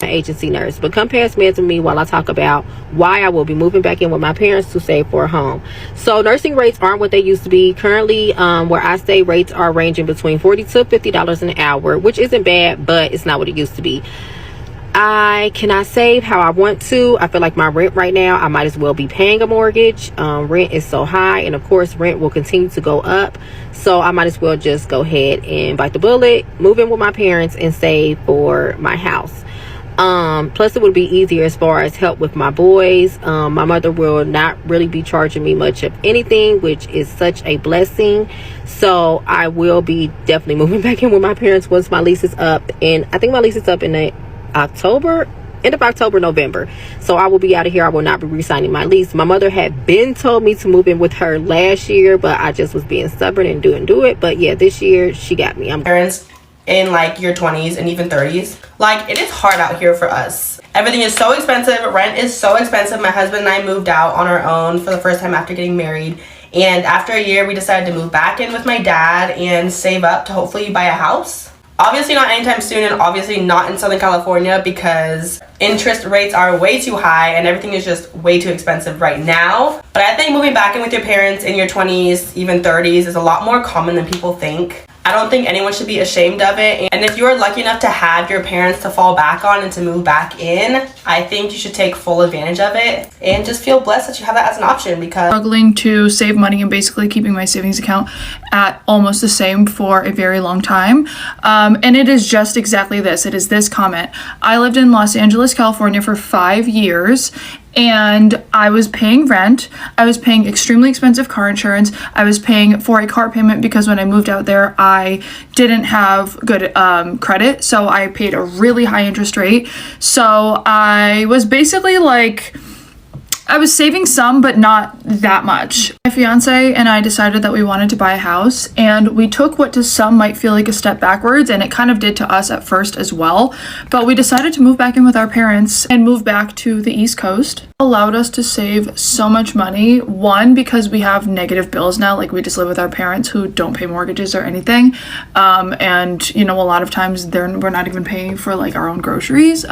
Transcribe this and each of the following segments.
agency nurse. But come past meds with me while I talk about why I will be moving back in with my parents to save for a home. So nursing rates aren't what they used to be. Currently, where I stay, rates are ranging between $40 to $50 an hour, which isn't bad, but it's not what it used to be. I cannot save how I want to. I feel like my rent right now, I might as well be paying a mortgage. Rent is so high, and of course rent will continue to go up, so I might as well just go ahead and bite the bullet, move in with my parents, and save for my house. Plus it would be easier as far as help with my boys. My mother will not really be charging me much of anything, which is such a blessing. So I will be definitely moving back in with my parents once my lease is up, and I think my lease is up in the end of October, November. So I will be out of here. I will not be re-signing my lease. My mother had been told me to move in with her last year, but I just was being stubborn and didn't do it. But yeah, this year she got me. Parents in like your 20s and even 30s, like, it is hard out here for us. Everything is so expensive. Rent is so expensive. My husband and I moved out on our own for the first time after getting married, and after a year we decided to move back in with my dad and save up to hopefully buy a house. Obviously not anytime soon, and obviously not in Southern California, because interest rates are way too high and everything is just way too expensive right now. But I think moving back in with your parents in your 20s, even 30s, is a lot more common than people think. I don't think anyone should be ashamed of it. And if you're lucky enough to have your parents to fall back on and to move back in, I think you should take full advantage of it and just feel blessed that you have that as an option, because struggling to save money and basically keeping my savings account at almost the same for a very long time. And it is just exactly this. It is this comment. I lived in Los Angeles, California for 5 years, and I was paying rent. I was paying extremely expensive car insurance. I was paying for a car payment because when I moved out there, I didn't have good credit. So I paid a really high interest rate. So I was basically like, I was saving some, but not that much. My fiance and I decided that we wanted to buy a house, and we took what to some might feel like a step backwards, and it kind of did to us at first as well. But we decided to move back in with our parents and move back to the East Coast. Allowed us to save so much money. One, because we have negative bills now, like we just live with our parents who don't pay mortgages or anything. And you know, a lot of times we're not even paying for like our own groceries.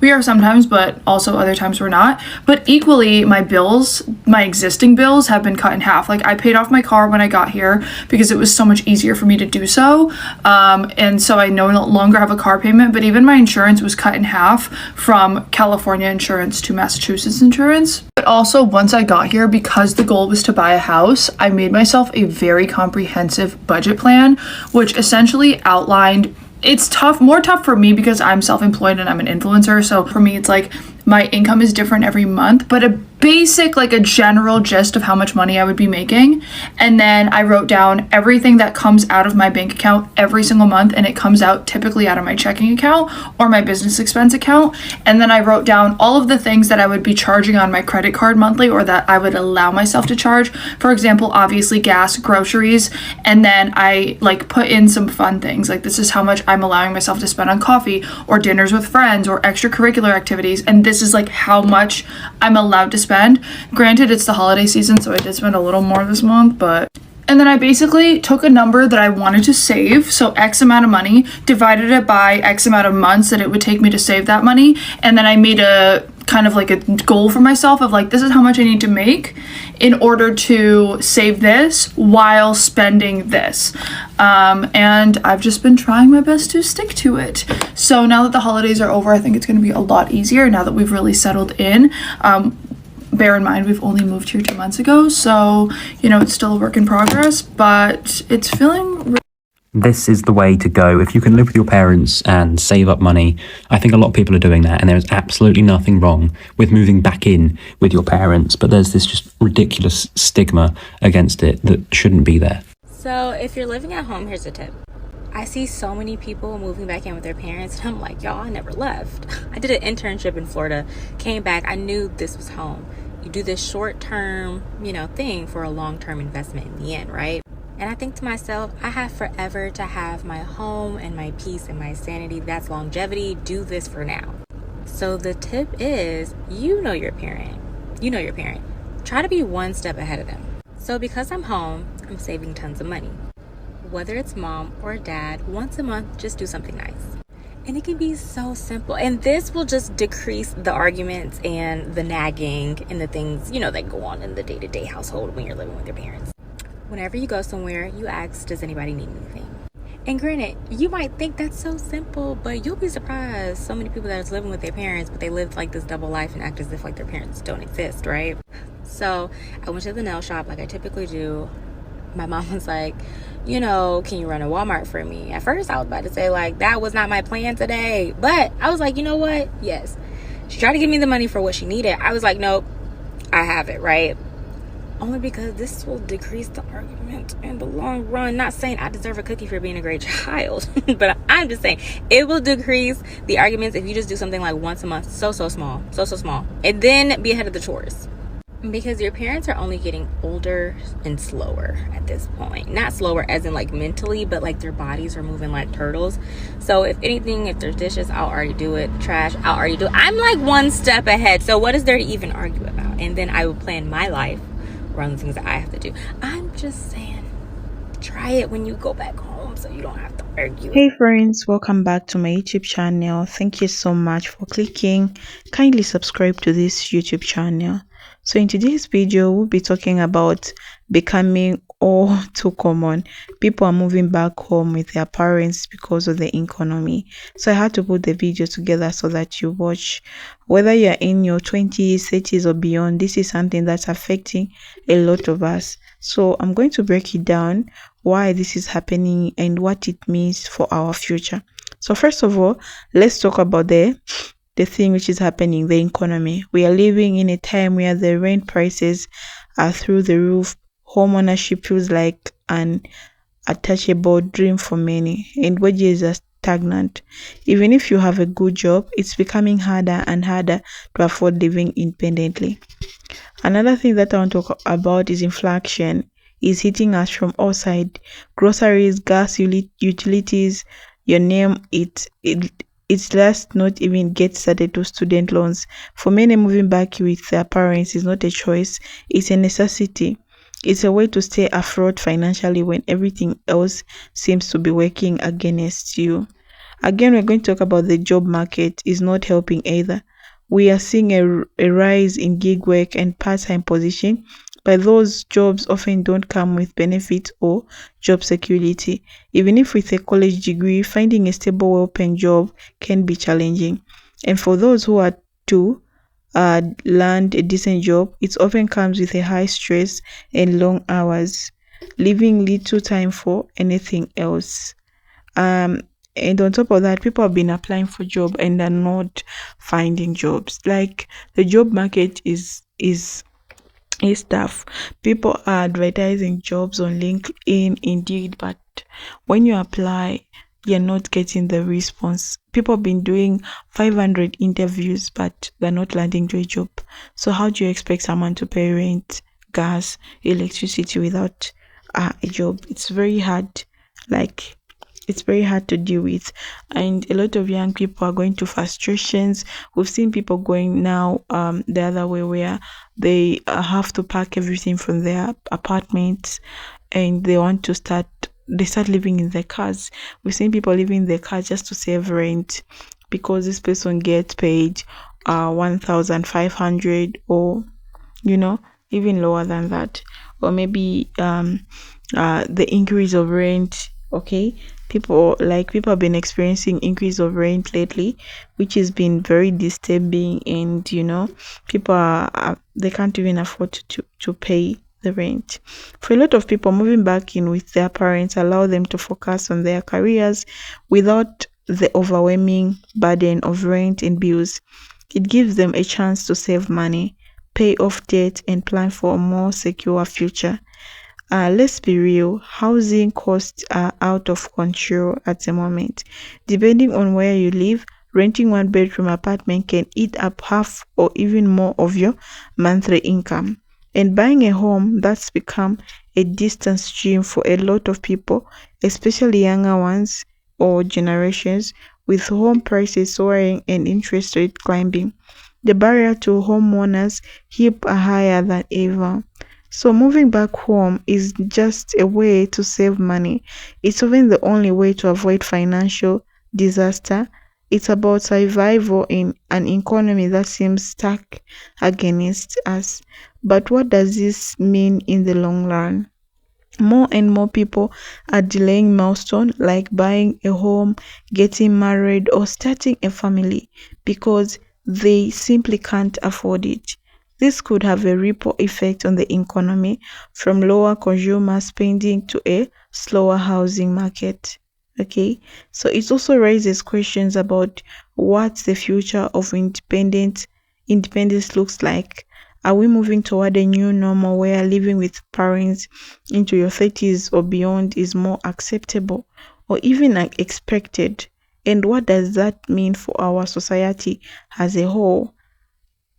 We are sometimes, but also other times we're not. But equally, my existing bills have been cut in half. Like, I paid off my car when I got here because it was so much easier for me to do so. And so I no longer have a car payment, but even my insurance was cut in half from California insurance to Massachusetts insurance. But also, once I got here, because the goal was to buy a house, I made myself a very comprehensive budget plan, which essentially outlined, it's more tough for me because I'm self-employed and I'm an influencer. So for me, it's like my income is different every month, but a basic, like a general gist of how much money I would be making. And then I wrote down everything that comes out of my bank account every single month, and it comes out typically out of my checking account or my business expense account. And then I wrote down all of the things that I would be charging on my credit card monthly, or that I would allow myself to charge. For example, obviously gas, groceries, and then I like put in some fun things, like this is how much I'm allowing myself to spend on coffee or dinners with friends or extracurricular activities, and this is like how much I'm allowed to spend. Granted, it's the holiday season, so I did spend a little more this month, but... And then I basically took a number that I wanted to save, so X amount of money, divided it by X amount of months that it would take me to save that money, and then I made a kind of like a goal for myself of like, this is how much I need to make in order to save this while spending this. And I've just been trying my best to stick to it. So now that the holidays are over, I think it's going to be a lot easier now that we've really settled in. Bear in mind, we've only moved here 2 months ago, so, you know, it's still a work in progress, but it's feeling... This is the way to go. If you can live with your parents and save up money, I think a lot of people are doing that, and there's absolutely nothing wrong with moving back in with your parents, but there's this just ridiculous stigma against it that shouldn't be there. So if you're living at home, here's a tip. I see so many people moving back in with their parents, and I'm like, y'all, I never left. I did an internship in Florida, came back, I knew this was home. You do this short-term, thing for a long-term investment in the end, right? And I think to myself, I have forever to have my home and my peace and my sanity. That's longevity. Do this for now. So the tip is, you know your parent. Try to be one step ahead of them. So because I'm home, I'm saving tons of money. Whether it's mom or dad, once a month, just do something nice. And it can be so simple. And this will just decrease the arguments and the nagging and the things, that go on in the day-to-day household when you're living with your parents. Whenever you go somewhere, you ask, does anybody need anything? And granted, you might think that's so simple, but you'll be surprised. So many people that are living with their parents, but they live like this double life and act as if like their parents don't exist, right? So I went to the nail shop like I typically do. My mom was like, can you run a Walmart for me? At first I was about to say like, that was not my plan today. But I was like, you know what? Yes. She tried to give me the money for what she needed. I was like, nope, I have it, right? Only because this will decrease the argument in the long run. Not saying I deserve a cookie for being a great child, but I'm just saying it will decrease the arguments if you just do something like once a month. So small. And then be ahead of the chores. Because your parents are only getting older and slower at this point. Not slower as in like mentally, but like their bodies are moving like turtles. So if anything, if there's dishes, I'll already do it. Trash, I'll already do it. I'm like one step ahead. So what is there to even argue about? And then I will plan my life around the things that I have to do. I'm just saying, try it when you go back home so you don't have to argue. Hey friends, welcome back to my YouTube channel. Thank you so much for clicking. Kindly subscribe to this YouTube channel. So in today's video, we'll be talking about becoming all too common. People are moving back home with their parents because of the economy. So I had to put the video together so that you watch. Whether you're in your 20s, 30s or beyond, this is something that's affecting a lot of us. So I'm going to break it down, why this is happening and what it means for our future. So first of all, let's talk about the thing which is happening, the economy. We are living in a time where the rent prices are through the roof. Home ownership feels like an untouchable dream for many, and wages are stagnant. Even if you have a good job, it's becoming harder and harder to afford living independently. Another thing that I want to talk about is inflation. Is hitting us from all sides. Groceries, gas, utilities, you name it. It's last not even get started to student loans. For many, moving back with their parents is not a choice, it's a necessity. It's a way to stay afloat financially when everything else seems to be working against you. Again, we're going to talk about the job market is not helping either. We are seeing a rise in gig work and part-time position, but those jobs often don't come with benefits or job security. Even if with a college degree, finding a stable, well-paying job can be challenging. And for those who are to land a decent job, it often comes with a high stress and long hours, leaving little time for anything else. And on top of that, people have been applying for job and are not finding jobs. Like the job market is tough. People are advertising jobs on LinkedIn, Indeed, but when you apply, you're not getting the response. People have been doing 500 interviews, but they're not landing to a job. So how do you expect someone to pay rent, gas, electricity without a job? It's very hard. It's very hard to deal with, and a lot of young people are going to frustrations. We've seen people going now the other way, where they have to pack everything from their apartments and they start living in their cars. We've seen people living in their cars just to save rent, because this person gets paid 1,500 or even lower than that, or maybe the increase of rent. Okay, people have been experiencing increase of rent lately, which has been very disturbing, and people they can't even afford to pay the rent. For a lot of people, moving back in with their parents allow them to focus on their careers without the overwhelming burden of rent and bills. It gives them a chance to save money, pay off debt, and plan for a more secure future. Let's be real, housing costs are out of control at the moment. Depending on where you live, renting one bedroom apartment can eat up half or even more of your monthly income. And buying a home, that's become a distant dream for a lot of people, especially younger ones or generations, with home prices soaring and interest rate climbing. The barrier to homeowners are higher than ever. So moving back home is just a way to save money. It's often the only way to avoid financial disaster It's about survival in an economy that seems stuck against us. But what does this mean in the long run? More and more people are delaying milestones like buying a home, getting married, or starting a family because they simply can't afford it. This could have a ripple effect on the economy, from lower consumer spending to a slower housing market. Okay, so it also raises questions about what the future of independence looks like. Are we moving toward a new normal where living with parents into your 30s or beyond is more acceptable or even like expected? And what does that mean for our society as a whole?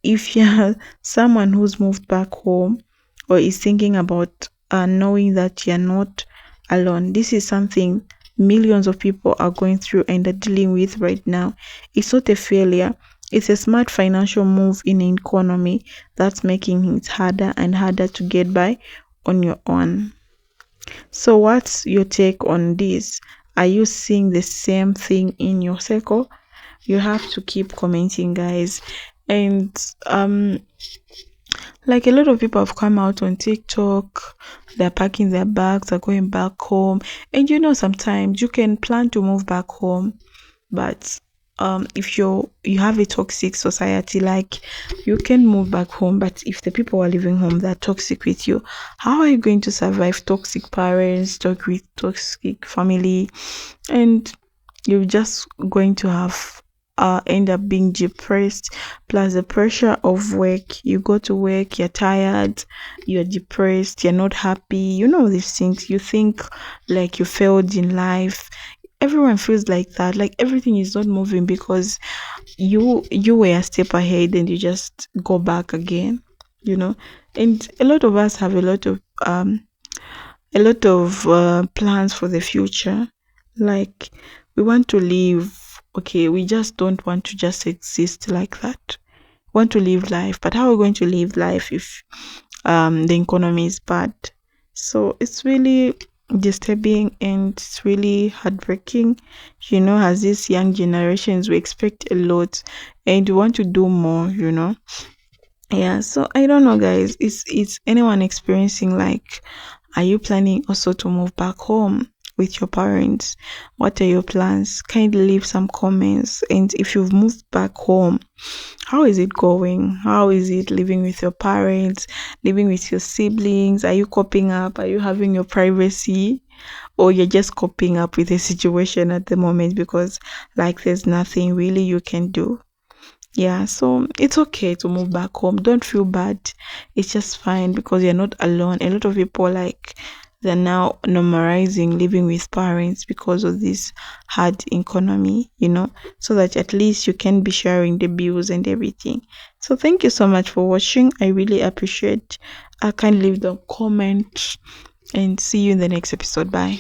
If you're someone who's moved back home or is thinking about knowing that you're not alone, this is something millions of people are going through and are dealing with right now. It's not a failure. It's a smart financial move in an economy that's making it harder and harder to get by on your own. So what's your take on this? Are you seeing the same thing in your circle? You have to keep commenting, guys. And like a lot of people have come out on TikTok, they're packing their bags, they're going back home. And sometimes you can plan to move back home, but if you have a toxic society, like you can move back home, but if the people are living home they're toxic with you, how are you going to survive toxic parents, toxic family? And you're just going to have end up being depressed, plus the pressure of work. You go to work, you're tired, you're depressed, you're not happy, these things. You think like you failed in life. Everyone feels like that, like everything is not moving because you were a step ahead and you just go back again. And a lot of us have a lot of plans for the future. Like we want to live. Okay, we just don't want to just exist like that. We want to live life, but how are we going to live life if the economy is bad? So it's really disturbing and it's really heartbreaking. As these young generations, we expect a lot and we want to do more. Yeah, so I don't know, guys. Is anyone experiencing, like, are you planning also to move back home with your parents? What are your plans? Kindly leave some comments. And if you've moved back home, how is it going? How is it living with your parents, living with your siblings? Are you coping up? Are you having your privacy? Or you're just coping up with the situation at the moment because like there's nothing really you can do? Yeah, so it's okay to move back home. Don't feel bad. It's just fine because you're not alone. A lot of people, like, they're now normalizing living with parents because of this hard economy, so that at least you can be sharing the bills and everything. So thank you so much for watching. I really appreciate. I can leave the comment and see you in the next episode. Bye.